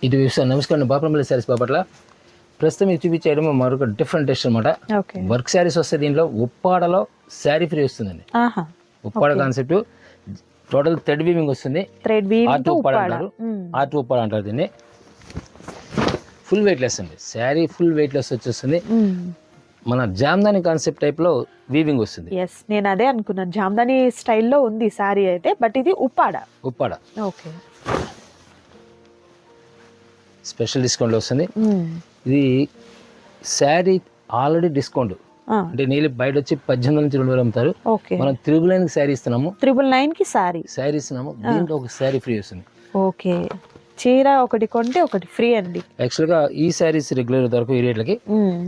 ఇది నమస్కారం బాపనపల్లి శారీస్ బాపట్ల. ప్రస్తుతం ఇది చూపించేయడం మరొక డిఫరెంట్ టెస్ట్ అనమాట. వర్క్ శారీస్ వస్తే దీంట్లో ఉప్పాడలో శారీ ఫ్రీ వస్తుందండి. Uppada concept total thread weaving వస్తుంది. ఆర్ట్ ఉప్పాడ అంటారు. ఆర్ట్ ఉప్పాడ అంటారు దీన్ని. ఫుల్ వెయిట్ లెస్ అండి శారీ, ఫుల్ వెయిట్ లెస్ వచ్చేస్తుంది. మన జామ్దాని కాన్సెప్ట్ టైప్ లో వీవింగ్ వస్తుంది. నేను అదే అనుకున్నాను, జామ్దాని స్టైల్లో ఉంది శారీ అయితే, బట్ ఇది ఉప్పాడ. ఓకే, స్పెషల్ డిస్కౌంట్ వస్తుంది. ఇది శారీ ఆల్రెడీ డిస్కౌంట్ అంటే నీళ్ళు బయట వచ్చి 1800 నుంచి 2000 అమ్ముతారు. మనం 999 శారీ ఇస్తున్నాము. 999 కి శారీ ఇస్తున్నాము. దీంట్లో ఒక శారీ ఫ్రీ వస్తుంది. ఓకే, చీర ఒకటి కొంటే ఒకటి ఫ్రీ అండి. యాక్చువల్ గా ఈ శారీస్ రెగ్యులర్ దొరకవు ఈ రేట్లకి.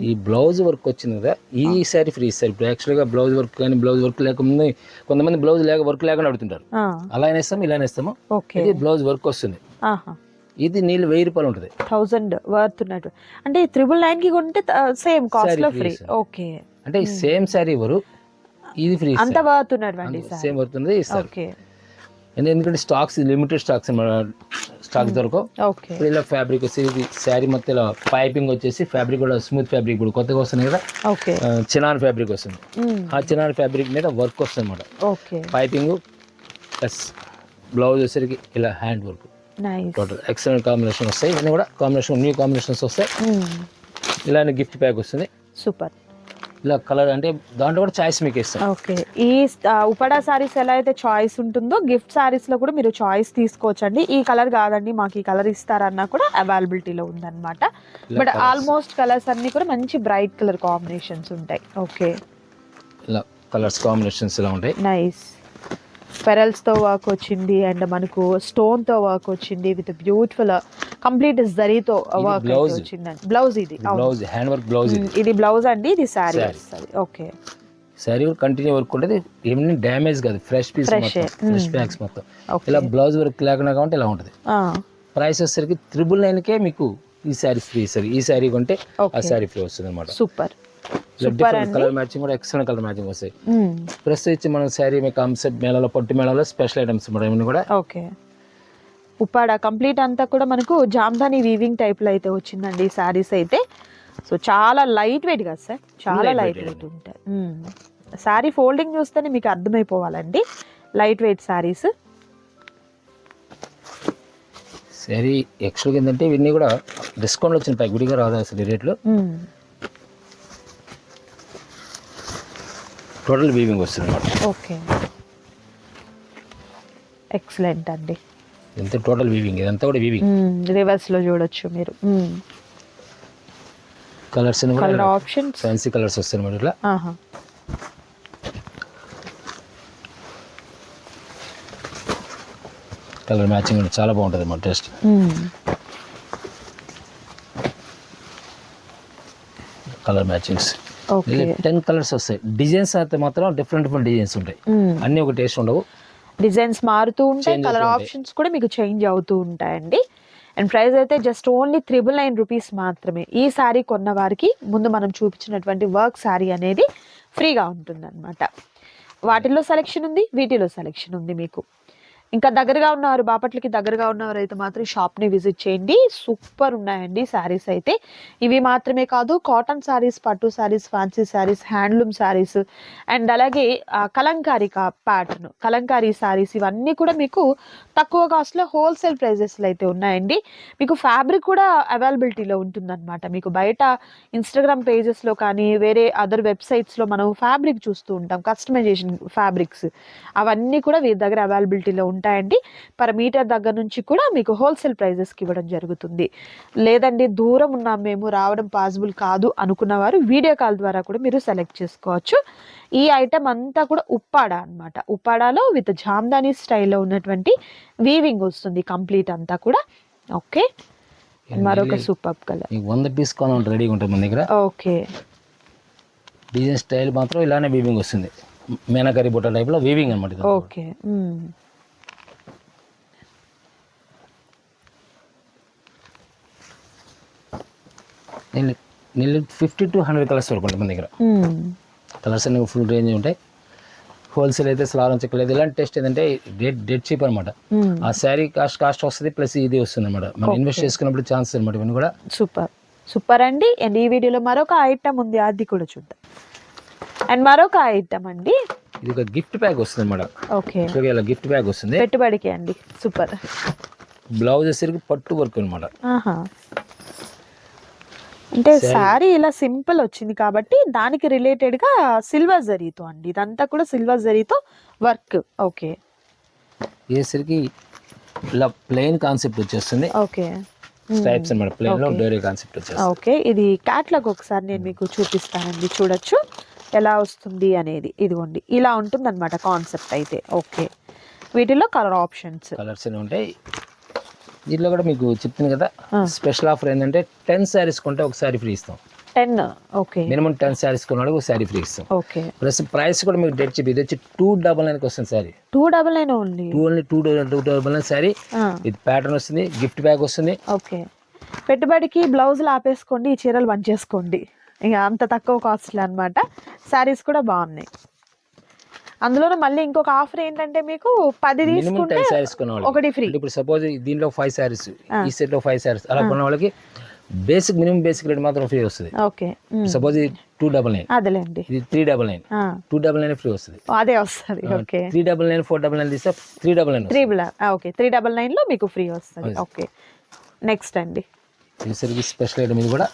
ఈ బ్లౌజ్ వర్క్ వచ్చింది కదా, ఈ శారీ ఫ్రీ ఇస్తారు. ఇప్పుడు యాక్చువల్ గా బ్లౌజ్ వర్క్ కానీ బ్లౌజ్ వర్క్ లేకుండా కొంతమంది బ్లౌజ్ వర్క్ లేకుండా అడుగుతుంటారు. అలా ఇస్తాము, ఇలా ఇస్తాము. ఇది బ్లౌజ్ వర్క్ వస్తుంది. ఇది నీళ్ళు 1000 రూపాయలు ఉంటుంది. 1000 వర్త్ ఉన్నట్టు. అంటే 999 కి కొంటే సేమ్ కాస్ట్ లో ఫ్రీ. ఓకే, అంటే సేమ్ శారీ ఇవ్వరు, ఇది ఫ్రీ. అంత వర్త్ ఉన్నటువంటి సేమ్ వర్త్ ఉన్నది ఇస్తారు. ఎందుకంటే స్టాక్స్ లిమిటెడ్ స్టాక్స్ స్టాక్స్ దొరకవు. ఇలా ఫ్యాబ్రిక్ వచ్చేసి శారీ మొత్తం ఇలా పైపింగ్ వచ్చేసి ఫ్యాబ్రిక్ కూడా స్మూత్ ఫ్యాబ్రిక్ కూడా కొత్తగా వస్తుంది కదా, చినాన్ ఫ్యాబ్రిక్ వస్తుంది. ఆ చినాన్ ఫ్యాబ్రిక్ మీద వర్క్ వస్తుంది అనమాట. పైపింగ్ ప్లస్ బ్లౌజ్ వచ్చేసరికి ఇలా hand work. Total excellent combination వస్తాయి. ఇవన్నీ కూడా కాంబినేషన్ న్యూ కాంబినేషన్స్ వస్తాయి. ఇలానే గిఫ్ట్ ప్యాక్ వస్తుంది. సూపర్. ఇలా కలర్ అంటే దాంట్లో కూడా చాయిస్ మీకు ఇస్తాం. ఓకే, ఈ ఉపాడా సారీస్ ఎలా అయితే చాయిస్ ఉంటుందో గిఫ్ట్ సారీస్ లో కూడా మీరు చాయిస్ తీసుకోవచ్చండి. ఈ కలర్ కాదండి మాకు ఈ కలర్ ఇస్తారన్నా కూడా అవైలబిలిటీలో ఉందన్నమాట. బట్ ఆల్మోస్ట్ కలర్స్ అన్ని కూడా మంచి బ్రైట్ కలర్ కాంబినేషన్స్ ఉంటాయి. ఓకే, ఇలా కలర్స్ కాంబినేషన్స్ ఇలా ఉంటాయి. నైస్. పెరల్స్ తో వర్క్ వచ్చింది అండ్ మనకు స్టోన్ తో వర్క్ వచ్చింది విత్ బ్యూటిఫుల్ కంప్లీట్ జరీతో వర్క్ వచ్చిందండి. బ్లౌజ్ ఇది బ్లౌజ్ హ్యాండ్ వర్క్ బ్లౌజ్. ఇది బ్లౌజ్ అండి, ఇది శారీ వస్తుంది. ఓకే, శారీ కంటిన్యూ వర్క్ ఉంటుంది. ఏమైనా డ్యామేజ్ కాదు, ఫ్రెష్ పీస్ ఫ్రెష్ ప్యాక్స్ మొత్తం. ఇలా బ్లౌజ్ వర్క్ లేకుండా కాబట్టి ఇలా ఉంటుంది. ప్రైస్ వచ్చేసరికి 999కే మీకు ఈ శారీ ఫ్రీ ఇస్తారు. ఈ శారీ కొంటే ఆ శారీ ఫ్రీ వస్తుంది అనమాట. సూపర్. కలర్ మ్యాచింగ్ కూడా ఎక్సలెంట్ కలర్ మ్యాచింగ్ వస్తాయి. ప్రస్తుతం ఇచ్చి మనం శారీ కాన్సెప్ట్ మేళలో పట్టు మేళలో స్పెషల్ ఐటమ్స్ కూడా. ఓకే, ఉప్పాడ కంప్లీట్ అంతా కూడా మనకు జామ్దాని వీవింగ్ టైప్ లో అయితే వచ్చిందండి శారీస్ అయితే. సో చాలా లైట్ వెయిట్ కదా సార్, చాలా లైట్ వెయిట్ ఉంటాయి. శారీ ఫోల్డింగ్ చూస్తేనే మీకు అర్థమైపోవాలండి, లైట్ వెయిట్ శారీస్. శారీ యాక్చువల్గా ఏంటంటే ఇవన్నీ కూడా డిస్కౌంట్ వచ్చిన గుడిగా రాదు అసలు రేట్లు. టోటల్ వీవింగ్ వస్తుంది అన్నమాట. ఓకే, ఎక్సలెంట్ అండి. ఎంత టోటల్ వీవింగ్, ఇదంతా కూడా వీవింగ్. రివర్స్ లో చూడొచ్చు మీరు. Colours colour options fancy colours వస్తాయి అన్నమాట. ఇట్లా కలర్ మ్యాచింగ్ కూడా చాలా బాగుంటుంది అన్నమాట. టేస్ట్ కలర్ మ్యాచింగ్స్ 10 కలర్స్ వస్తాయి. డిజైన్స్ అయితే మాత్రం డిఫరెంట్ డిజైన్స్ ఉంటాయి. అన్ని ఒక టేస్ట్ ఉండవు, డిజైన్స్ మారుతూ ఉంటాయి. కలర్ ఆప్షన్స్ కూడా మీకు చేంజ్ అవుతూ ఉంటాయండి. అండ్ ప్రైస్ అయితే జస్ట్ ఓన్లీ 999 రూపీస్ మాత్రమే. ఈ శారీ కొన్న వారికి ముందు మనం చూపించినటువంటి వర్క్ శారీ అనేది ఫ్రీగా ఉంటుంది అనమాట. వాటిల్లో సెలెక్షన్ ఉంది, వీటిలో సెలెక్షన్ ఉంది మీకు. ఇంకా దగ్గరగా ఉన్నవారు, బాపట్లకి దగ్గరగా ఉన్నవారు అయితే మాత్రం షాప్ని విజిట్ చేయండి. సూపర్ ఉన్నాయండి శారీస్ అయితే. ఇవి మాత్రమే కాదు, కాటన్ శారీస్, పట్టు saris, fancy saris, handloom saris and అలాగే కలంకారీ ప్యాటర్న్ కలంకారీ శారీస్, ఇవన్నీ కూడా మీకు తక్కువ కాస్ట్లో హోల్సేల్ ప్రైజెస్లో అయితే ఉన్నాయండి. మీకు ఫ్యాబ్రిక్ కూడా అవైలబిలిటీలో ఉంటుందన్నమాట. మీకు బయట ఇన్స్టాగ్రామ్ పేజెస్లో కానీ వేరే అదర్ వెబ్సైట్స్లో మనం ఫ్యాబ్రిక్ చూస్తూ ఉంటాం, కస్టమైజేషన్ ఫ్యాబ్రిక్స్, అవన్నీ కూడా వీరి దగ్గర అవైలబిలిటీలో ఉంటాయండి. పర్ మీటర్ దగ్గర నుంచి కూడా మీకు హోల్సేల్ ప్రైజెస్కి ఇవ్వడం జరుగుతుంది. లేదండి దూరం ఉన్నాం మేము, రావడం పాసిబుల్ కాదు అనుకున్నవారు వీడియో కాల్ ద్వారా కూడా మీరు సెలెక్ట్ చేసుకోవచ్చు. ఈ ఐటమ్ అంతా కూడా ఉప్పాడ అనమాట. ఉప్పాడాలో విత్ జామ్దాని స్టైల్లో ఉన్నటువంటి వీవింగ్ వస్తుంది కంప్లీట్ అంతా కూడా. ఓకే, మరొక సూపర్ కలర్ 100 పీస్ కావాలి రెడీగా ఉంటుంది మన దగ్గర. ఓకే, డిజైన్ స్టైల్ మాత్రం ఇలానే వీవింగ్ వస్తుంది. మేనకరీ బుట్ట టైప్లో వీవింగ్ అనమాట. ఓకే, నేను 50 to 100 కలర్స్ వరకు ఉంటుంది మన దగ్గర. కలర్స్ అన్ని ఫుల్ రేంజ్ ఉంటాయి. హోల్సేల్ అయితే స్లారం చెక్కలేదు. ఇలాంటి టెస్ట్ ఏంటంటే డెడ్ చీప్ అనమాట. ఆ శారీ కాస్ట్ వస్తుంది ప్లస్ ఇది వస్తుంది అనమాట. మనం ఇన్వెస్ట్ చేసుకున్నప్పుడు ఛాన్స్ అనమాట. ఇవన్నీ కూడా సూపర్ అండి. అండ్ ఈ వీడియోలో మరొక ఐటమ్ ఉంది, అది కూడా చూద్దాం. అండ్ మరొక ఐటమ్ అండి, ఇది ఒక గిఫ్ట్ బ్యాగ్ వస్తుంది అనమాట. ఓకే, ఇలా గిఫ్ట్ బ్యాగ్ వస్తుంది పెట్టుబడికి అండి. సూపర్. బ్లౌజ్ వచ్చేసరికి పట్టు వర్క్ అనమాట. అంటే శారీ ఇలా సింపుల్ వచ్చింది కాబట్టి దానికి రిలేటెడ్ గా సిల్వర్ జరీతో అండి, ఇదంతా కూడా సిల్వర్ జరీతో వర్క్. ఓకే, వేసరికి ఇలా ప్లెయిన్ కాన్సెప్ట్ వచ్చేస్తుంది. ఓకే, స్ట్రైప్స్ అన్నమాట. ప్లెయిన్ లో డోరీ కాన్సెప్ట్ వచ్చేస్తుంది. ఓకే, ఇది క్యాట్లాగ్ ఒకసారి నేను మీకు చూపిస్తానండి, చూడొచ్చు ఎలా వస్తుంది అనేది. ఇదిగోండి ఇలా ఉంటుంది అనమాట కాన్సెప్ట్ అయితే. ఓకే, వీటిలో కలర్ ఆప్షన్స్ కలర్స్ ఉంటాయి. దీంట్లో కూడా మీకు చెప్తుంది కదా, స్పెషల్ ఆఫర్ ఏంటంటే 10 శారీస్ కొంటే ఒక శారీ ఫ్రీ ఇస్తాం. 10, ఓకే, మినిమం 10 శారీస్ కొన్నాడు ఒక శారీ ఫ్రీ ఇస్తాం. ఓకే, ప్లస్ ప్రైస్ కూడా మీకు డెడ్ చెప్పి ఇది వచ్చి 299 వస్తుంది శారీ. 299 ఓన్లీ. ఓన్లీ 299 శారీ. ఇది ప్యాటర్న్ వస్తుంది, గిఫ్ట్ బ్యాగ్ వస్తుంది. ఓకే, పెట్టుబడికి బ్లౌజులు ఆపేసుకోండి, ఈ చీరలు బంద్ చేసుకోండి, ఇంకా అంత తక్కువ కాస్ట్లీ అనమాట. శారీస్ కూడా బాగున్నాయి. అందులోనే మళ్ళీ ఇంకొక ఆఫర్ ఏంటంటే మీకు 10 తీసుకుంటే 10 శారీస్ కొన్న వాళ్ళకి ఒకటి ఫ్రీ. ఇప్పుడు సపోజ్ దీంట్లో 5 శారీస్, ఈ సెట్ లో 5 శారీస్ అలా కొన్న వాళ్ళకి మినిమం బేసిక్ రేట్ మాత్రం ఫ్రీ వస్తుంది. ఓకే, సపోజ్ ఇది 299, అదేలేండి, ఇది 399, 299 ఫ్రీ వస్తుంది. అదే వస్తుంది. ఓకే, 399 499 తీస్తే 399. ఓకే, 399 లో మీకు ఫ్రీ వస్తుంది. ఓకే, నెక్స్ట్ అండి, ఇది స్పెషల్ ఐటమ్. ఇది కూడా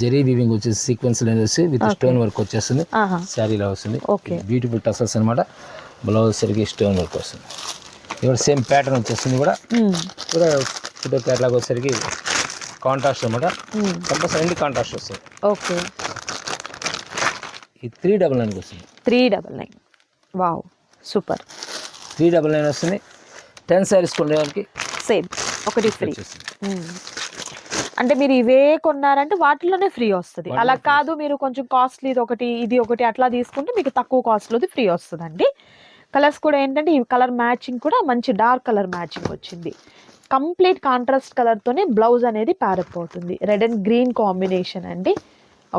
జరీ వీవింగ్ వచ్చేసి సీక్వెన్స్ వచ్చి విత్ స్టోన్ వర్క్ వచ్చేస్తుంది. శారీలో వస్తుంది. బ్యూటిఫుల్ టసల్స్ అనమాట. బ్లౌజ్ సరికి స్టోన్ వర్క్ వస్తుంది. ఇది సేమ్ ప్యాటర్న్ వచ్చేస్తుంది కూడా. కూడా ఫోటో క్యాటలాగ్ వచ్చేసరికి కాంట్రాస్ట్ అనమాట. కంపల్సరీ కాంట్రాస్ట్ వస్తుంది. ఓకే, ఇది 399 వస్తుంది. 399, వావ్, సూపర్. 399 వస్తుంది. 10 శారీస్ కొనేవారికి సేమ్ ఒకటి ఫ్రీ. అంటే మీరు ఇవే కొన్నారంటే వాటిలోనే ఫ్రీ వస్తుంది. అలా కాదు మీరు కొంచెం కాస్ట్లీ ఇది ఒకటి అట్లా తీసుకుంటే మీకు తక్కువ కాస్ట్లోది ఫ్రీ వస్తుందండి. కలర్స్ కూడా ఏంటంటే ఈ కలర్ మ్యాచింగ్ కూడా మంచి డార్క్ కలర్ మ్యాచింగ్ వచ్చింది. కంప్లీట్ కాంట్రాస్ట్ కలర్తోనే బ్లౌజ్ అనేది ప్యారప్ అవుతుంది. రెడ్ అండ్ గ్రీన్ కాంబినేషన్ అండి.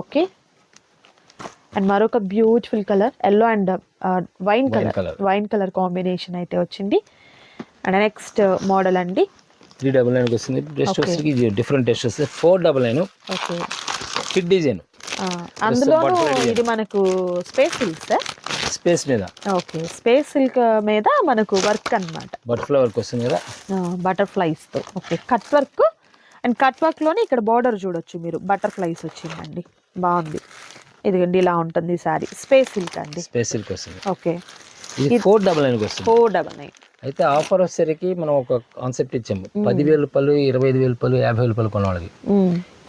ఓకే, అండ్ మరొక beautiful colour yellow and wine colour combination అయితే వచ్చింది. అండ్ నెక్స్ట్ మోడల్ అండి 399 వస్తుంది. టెస్ట్ వచ్చి డిఫరెంట్ టెస్ట్ వస్తుంది. 499. Okay, kid design. అందులో ఇది మనకు స్పేస్ మీద. ఓకే, స్పేస్ సిల్క్ మీద మనకు వర్క్ అన్నమాట. బటర్ఫ్లై వర్క్ వస్తుంది కదా, బటర్ఫ్లైస్ తో. Okay, cut work. And cut work లోనే ఇక్కడ బార్డర్ చూడొచ్చు మీరు, బటర్ఫ్లైస్ వచ్చిందండి, బాగుంది. ఇదిగండి ఇలా ఉంటుంది సారీ. స్పేస్ సిల్క్ అండి, స్పేస్ సిల్క్ వస్తుంది. ఓకే, ఇది 499 వస్తుంది. 499. అయితే ఆఫర్ వచ్చేసరికి మనం ఒక కాన్సెప్ట్ ఇచ్చాము. 10,000 రూపాయలు, 25,000 రూపాయలు, 50,000 రూపాయలు కొన్న వాళ్ళకి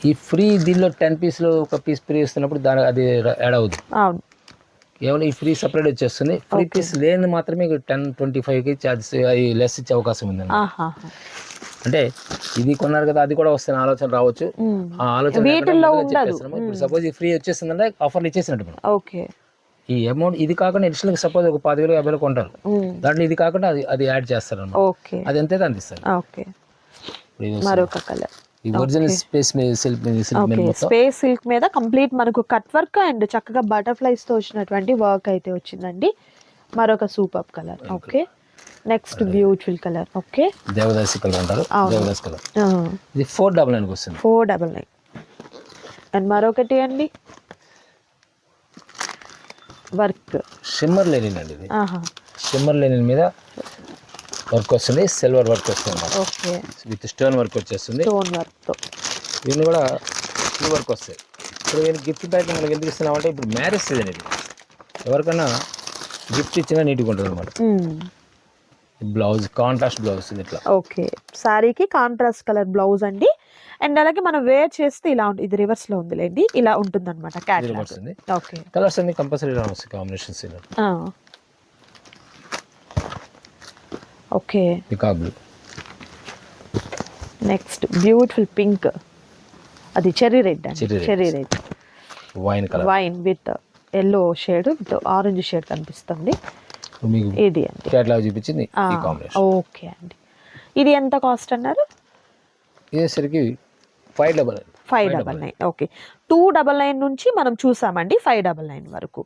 ఈ ఫ్రీ. దీనిలో 10 పీస్లో ఒక పీస్ ఫ్రీ ఇస్తున్నప్పుడు దాని అది యాడ్ అవుతుంది. కేవలం ఈ ఫ్రీ సపరేట్ వచ్చేస్తుంది. ఫ్రీ పీస్ లేని మాత్రమే 10-25కి ఛార్జెస్ అది లెస్ ఇచ్చే అవకాశం ఉందండి. అంటే ఇది కొన్నారు కదా అది కూడా వస్తుంది ఆలోచన రావచ్చు. ఆ ఆలోచన ఇప్పుడు సపోజ్ ఈ ఫ్రీ వచ్చేస్తుందంటే ఆఫర్లు ఇచ్చేసినట్టు మనం. ఓకే, ఈ అమౌంట్ ఇది కాకుండా అడిషనల్ సపోజ్ ఒక 10,000 50,000 కొంటారు, దాంట్లో ఇది కాకుండా అది యాడ్ చేస్తారు అన్నమాట. ఓకే, అది ఎంతైతే అందిస్తారు. ఓకే, మరొక కలర్ ఈ original space silk space silk మీద కంప్లీట్ మనకు కట్ వర్క్ అండ్ చక్కగా బటర్ఫ్లైస్ తో వచ్చినటువంటి వర్క్ అయితే వచ్చిందండి. మరొక super colour. Okay, next beautiful colour. Okay, devadasi colour అంటారు. దేవదాసి కలర్ ఇది 499 వస్తుంది. 499. అండ్ మరొకటి అండి వర్క్ షిమ్మర్ లెనిన్ అండి. ఇది షిమ్మర్ లెనిన్ మీద వర్క్ వస్తుంది. సిల్వర్ వర్క్ వస్తుంది. ఓకే, విత్ స్టోన్ వర్క్ వచ్చేస్తుంది. స్టోన్ వర్క్ తో దీన్ని కూడా ఈ వర్క్ వస్తాయి. ఇప్పుడు నేను గిఫ్ట్ బ్యాగ్ మనకి ఎందుకు ఇస్తున్నామంటే ఇప్పుడు మ్యారేజ్ సీజన్ ఇది, ఎవరికైనా గిఫ్ట్ ఇచ్చినా నీట్గా ఉంటుంది అనమాట. బ్లౌజ్ కాంట్రాస్ట్ బ్లౌజ్ ఇట్లా. ఓకే, సారీకి కాంట్రాస్ట్ కలర్ బ్లౌజ్ అండి. అండ్ అలాగే మనం వేర్ చేస్తే ఇలా ఉంటుంది. ఇది రివర్స్ లో ఉందిలేండి, ఇలా ఉంటుంది అనమాట. ఓకే, కలర్స్ అన్ని కంపల్సరీ వస్తాయి combinations. Okay, peacock blue. Next beautiful pink, అది చెర్రీ రెడ్ అండి. Cherry red, wine colour, wine with yellow shade with orange shade కనిపిస్తుంది. ఇది అండి కేటలాగ్ చూపించింది ఈ కాంబినేషన్. ఓకే అండి, ఇది ఎంత కాస్ట్ అన్నారు? ఇదేసరికి 599. 599. ఓకే, 299 నుంచి మనం చూసామండి 599 వరకు.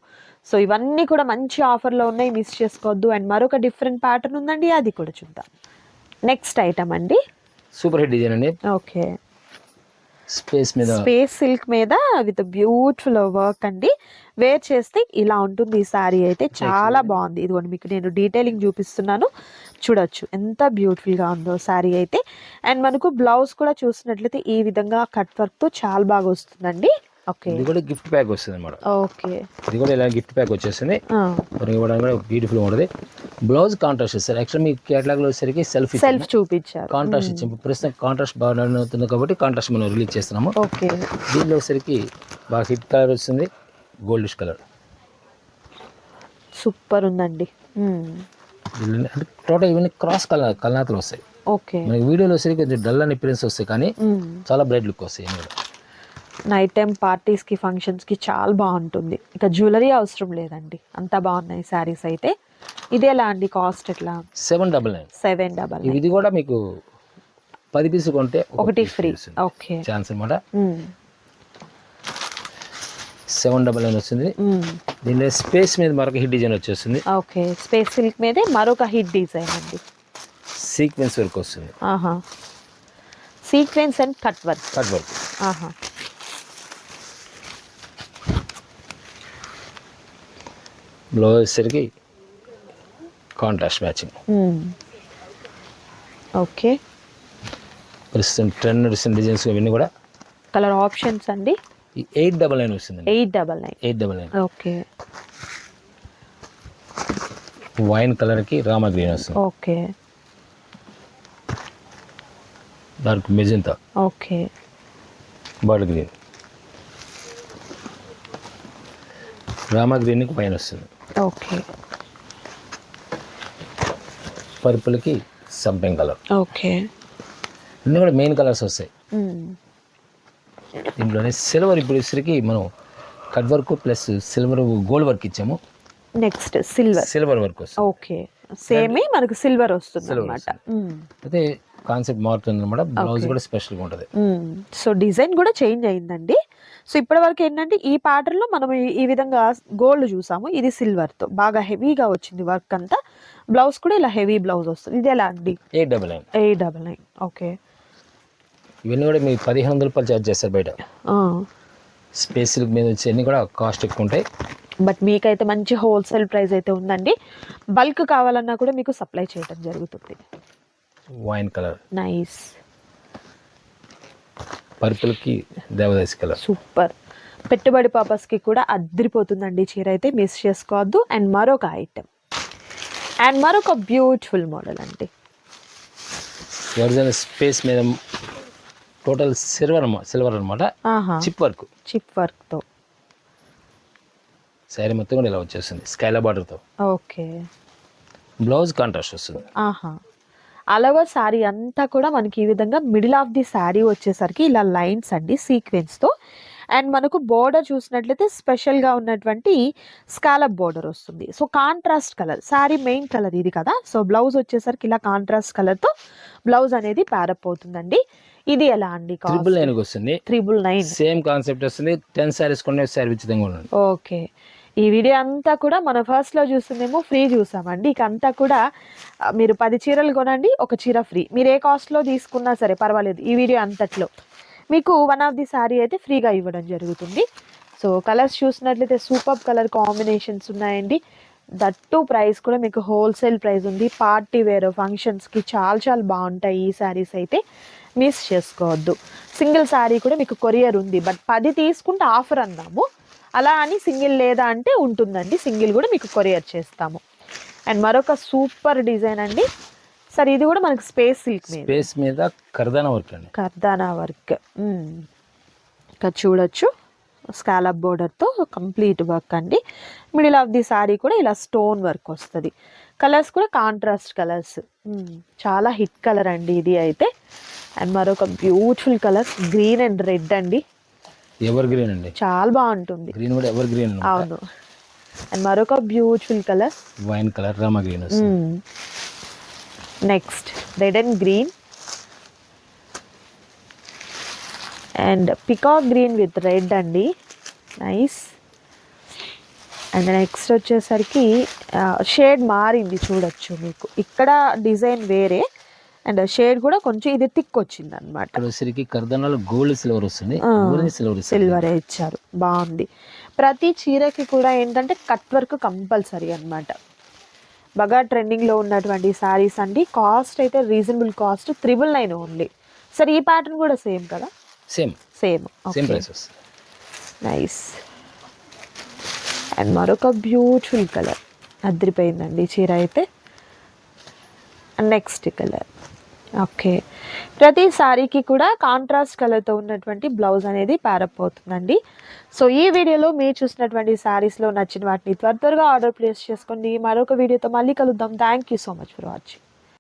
సో ఇవన్నీ కూడా మంచి ఆఫర్లో ఉన్నాయి, మిస్ చేసుకోవద్దు. అండ్ మరొక డిఫరెంట్ ప్యాటర్న్ ఉందండి, అది కూడా చూద్దాం. నెక్స్ట్ ఐటమ్ అండి, సూపర్ హిట్ డిజైన్ అండి. ఓకే, స్పేస్ సిల్క్ మీద విత్ బ్యూటిఫుల్ వర్క్ అండి. వేర్ చేస్తే ఇలా ఉంటుంది ఈ సారీ అయితే, చాలా బాగుంది. ఇదిగోండి మీకు నేను డీటెయిలింగ్ చూపిస్తున్నాను, చూడొచ్చు ఎంత బ్యూటిఫుల్ గా ఉందో సారీ అయితే. అండ్ మనకు బ్లౌజ్ కూడా చూసినట్లయితే ఈ విధంగా కట్ వర్క్ తో చాలా బాగా వస్తుందండి. ఓకే, ఇది కూడా గిఫ్ట్ ప్యాక్ వస్తుంది అన్నమాట. ఓకే, ఇది కూడా ఇలా గిఫ్ట్ ప్యాక్ వచ్చేస్తుంది. ఇవ్వడానికి కూడా బ్యూటిఫుల్ ఉంటుంది. బ్లౌజ్ కాంట్రాస్ట్ ఇస్తారు. యాక్చువల్ మీ కేటలాగ్ లో వచ్చేసరికి సెల్ఫ్ చూపించారు, కాంట్రాస్ట్ ఇచ్చాము. ప్రస్తుతం కాంట్రాస్ట్ బాగా రన్ అవుతుంది కాబట్టి కాంట్రాస్ట్ మనం రిలీజ్ చేస్తున్నాము. ఓకే, దీనిలో వచ్చేసరికి బాగా హిట్ కలర్ వస్తుంది, గోల్డిష్ కలర్. సూపర్ ఉందండి. అంటే టోటల్ ఇవన్నీ క్రాస్ కలనాతలు వస్తాయి. ఓకే, మనకి వీడియోలో వచ్చేసరికి కొంచెం డల్ అని అపిరెన్స్ వస్తాయి, కానీ చాలా బ్రైట్ లుక్ వస్తాయి. నైట్ టైం పార్టీస్కి ఫంక్షన్స్కి చాలా బాగుంటుంది. ఇక జ్యువెలరీ అవసరం లేదండి, అంతా బాగున్నాయి శారీస్ అయితే. ఇది ఎలా అండి, కాస్ట్ ఎట్లా? 799. ఇది కూడా మీకు 10 పీసులు కొంటే ఒకటి ఫ్రీ. ఓకే, ఛాన్స్ అనమాట. 799 వస్తుంది. దీనిలో స్పేస్ మీద మరొక హిట్ డిజైన్ వచ్చేస్తుంది. ఓకే, స్పేస్ సిల్క్ మీదే మరొక హిట్ డిజైన్ అండి. సీక్వెన్స్ వర్క్ వస్తుంది. Sequence and cut work. Blouse వచ్చేసరికి కాంట్రాస్ట్ మ్యాచింగ్. ఓకే, ప్రస్తుతం ట్రెండ్ నడుస్తున్న డిజైన్స్ ఇవన్నీ కూడా. కలర్ ఆప్షన్స్ అండి 899 వస్తుంది. 899. ఓకే, వైన్ కలర్కి రామా గ్రీన్ వస్తుంది. Okay, dark magenta. Okay, bottle green, Rama గ్రీన్కి పైన వస్తుంది. ఓకే, పర్పుల్కి సంపింగ్ కలర్. ఓకే, అన్నీ కూడా మెయిన్ కలర్స్ వస్తాయి. దీంట్లోనే సిల్వర్ ఇప్పుడు ఇసరికి మనం cut work plus silver gold work ఇచ్చాము. నెక్స్ట్ సిల్వర్ వర్క్ వస్తుంది. ఓకే, సేమ్ మనకు సిల్వర్ వస్తుంది అన్నమాట. అయితే కాన్సెప్ట్ మారుతుంది అనమాట. బ్లౌజ్ కూడా స్పెషల్గా ఉంటుంది. సో డిజైన్ కూడా చేంజ్ అయిందండి. సో ఇప్పటి వరకు ఏంటంటే ఈ ప్యాటర్న్ లో మనం ఈ విధంగా గోల్డ్ చూసాము, ఇది సిల్వర్ తో బాగా హెవీగా వచ్చింది వర్క్ అంతా. బ్లౌజ్ కూడా ఇలా హెవీ బ్లౌజ్ వస్తుంది. ఇది ఎలా అండి? 899. ఓకే, ఇవన్నీ కూడా మీకు 1500 రూపాయలు ఛార్జ్ చేస్తారు బయట. స్పేస్ సిల్క్ మీద వచ్చి అన్ని కూడా కాస్ట్ ఎక్కువ ఉంటాయి. బట్ మీకైతే మంచి హోల్సేల్ ప్రైస్ అయితే ఉందండి. బల్క్ కావాలన్నా కూడా మీకు సప్లై చేయడం జరుగుతుంది. Wine colour, nice. పర్పుల్ కి దేవదాసి కలర్. సూపర్. పెట్టుబడి పర్పస్ కి కూడా అద్దరిపోతుందండి చీర అయితే, మిస్ చేసుకోవద్దు. అండ్ మరొక ఐటమ్, అండ్ మరొక బ్యూటిఫుల్ మోడల్ అండి. ఒరిజినల్ స్పేస్ మీద టోటల్ సిల్వర్ అనమాట. చిప్ వర్క్ తో శారీ మొత్తం కూడా ఇలా వచ్చేస్తుంది స్కైలా బార్డర్ తో. ఓకే, బ్లౌజ్ కాంట్రాస్ట్ వస్తుంది. అలవ శారీ అంతా కూడా మనకి ఈ విధంగా మిడిల్ ఆఫ్ ది శారీ వచ్చేసరికి ఇలా లైన్స్ అండి సీక్వెన్స్ తో. అండ్ మనకు బోర్డర్ చూసినట్లయితే స్పెషల్ గా ఉన్నటువంటి స్కాలప్ బోర్డర్ వస్తుంది. So contrast colour, sari main colour ఇది కదా. సో బ్లౌజ్ వచ్చేసరికి ఇలా కాంట్రాస్ట్ కలర్ తో బ్లౌజ్ అనేది ప్యారప్ అవుతుందండి. ఇది ఎలా అండి? 999 వస్తుంది. 999 సేమ్ కాన్సెప్ట్ వస్తుంది. 10 సారీస్ కొనే సారీ ఉచితంగా ఉంటుంది. ఓకే, ఈ వీడియో అంతా కూడా మన ఫస్ట్ లో చూస్తుందేమో ఫ్రీ చూసామండి. ఇక అంతా కూడా మీరు 10 చీరలు కొనండి, ఒక చీర ఫ్రీ. మీరు ఏ కాస్ట్ లో తీసుకున్నా సరే పర్వాలేదు, ఈ వీడియో అంతట్లో మీకు వన్ ఆఫ్ ది శారీ అయితే ఫ్రీగా ఇవ్వడం జరుగుతుంది. సో కలర్స్ చూసినట్లయితే సూపర్ కలర్ కాంబినేషన్స్ ఉన్నాయండి. దట్టు ప్రైస్ కూడా మీకు హోల్సేల్ ప్రైస్ ఉంది. పార్టీ వేర్ ఫంక్షన్స్కి చాలా చాలా బాగుంటాయి ఈ శారీస్ అయితే, మిస్ చేసుకోవద్దు. సింగిల్ శారీ కూడా మీకు కొరియర్ ఉంది, బట్ 10 తీసుకుంటే ఆఫర్ అందాము. అలా అని సింగిల్ లేదా అంటే ఉంటుందండి, సింగిల్ కూడా మీకు కొరియర్ చేస్తాము. అండ్ మరొక సూపర్ డిజైన్ అండి సార్, ఇది కూడా మనకి స్పేస్ సిల్క్ మీద కర్దానా వర్క్ అండి. కర్దానా వర్క్ ఇక్కడ చూడొచ్చు. స్కాలప్ బోర్డర్తో కంప్లీట్ వర్క్ అండి. మిడిల్ ఆఫ్ ది శారీ కూడా ఇలా స్టోన్ వర్క్ వస్తుంది. కలర్స్ కూడా కాంట్రాస్ట్ కలర్స్, చాలా హిట్ కలర్ అండి ఇది అయితే. అండ్ మరొక beautiful colour green and red అండి. ఎవర్ గ్రీన్ అండి, చాలా బాగుంటుంది. గ్రీన్ కూడా ఎవర్ గ్రీన్. అవును. అండ్ మరొక beautiful colour wine colour, Rama green. Next red and green. And peacock green with red అండి, నైస్. అండ్ నెక్స్ట్ వచ్చేసరికి షేడ్ మారింది చూడొచ్చు మీకు, ఇక్కడ డిజైన్ వేరే అండ్ షేడ్ కూడా కొంచెం ఇది థిక్ వచ్చింది అనమాట. కర్దనాలు గోల్డ్ సిల్వర్ వస్తుంది, సిల్వరే ఇచ్చారు, బాగుంది. ప్రతి చీరకి కూడా ఏంటంటే కట్ వర్క్ కంపల్సరీ అనమాట. బాగా ట్రెండింగ్లో ఉన్నటువంటి శారీస్ అండి. కాస్ట్ అయితే రీజనబుల్ కాస్ట్, 999 ఓన్లీ. సార్ ఈ ప్యాటర్న్ కూడా సేమ్ కదా? Same nice. అండ్ మరొక బ్యూటిఫుల్ కలర్ అదిరిపోయిందండి చీర అయితే. And next colour, okay. ప్రతి శారీకి కూడా కాంట్రాస్ట్ కలర్తో ఉన్నటువంటి బ్లౌజ్ అనేది ప్యారప్ అవుతుందండి. సో ఈ వీడియోలో మీరు చూసినటువంటి శారీస్లో నచ్చిన వాటిని త్వరగా ఆర్డర్ ప్లేస్ చేసుకోండి. మరొక వీడియోతో మళ్ళీ కలుద్దాం. Thank you so much for watching.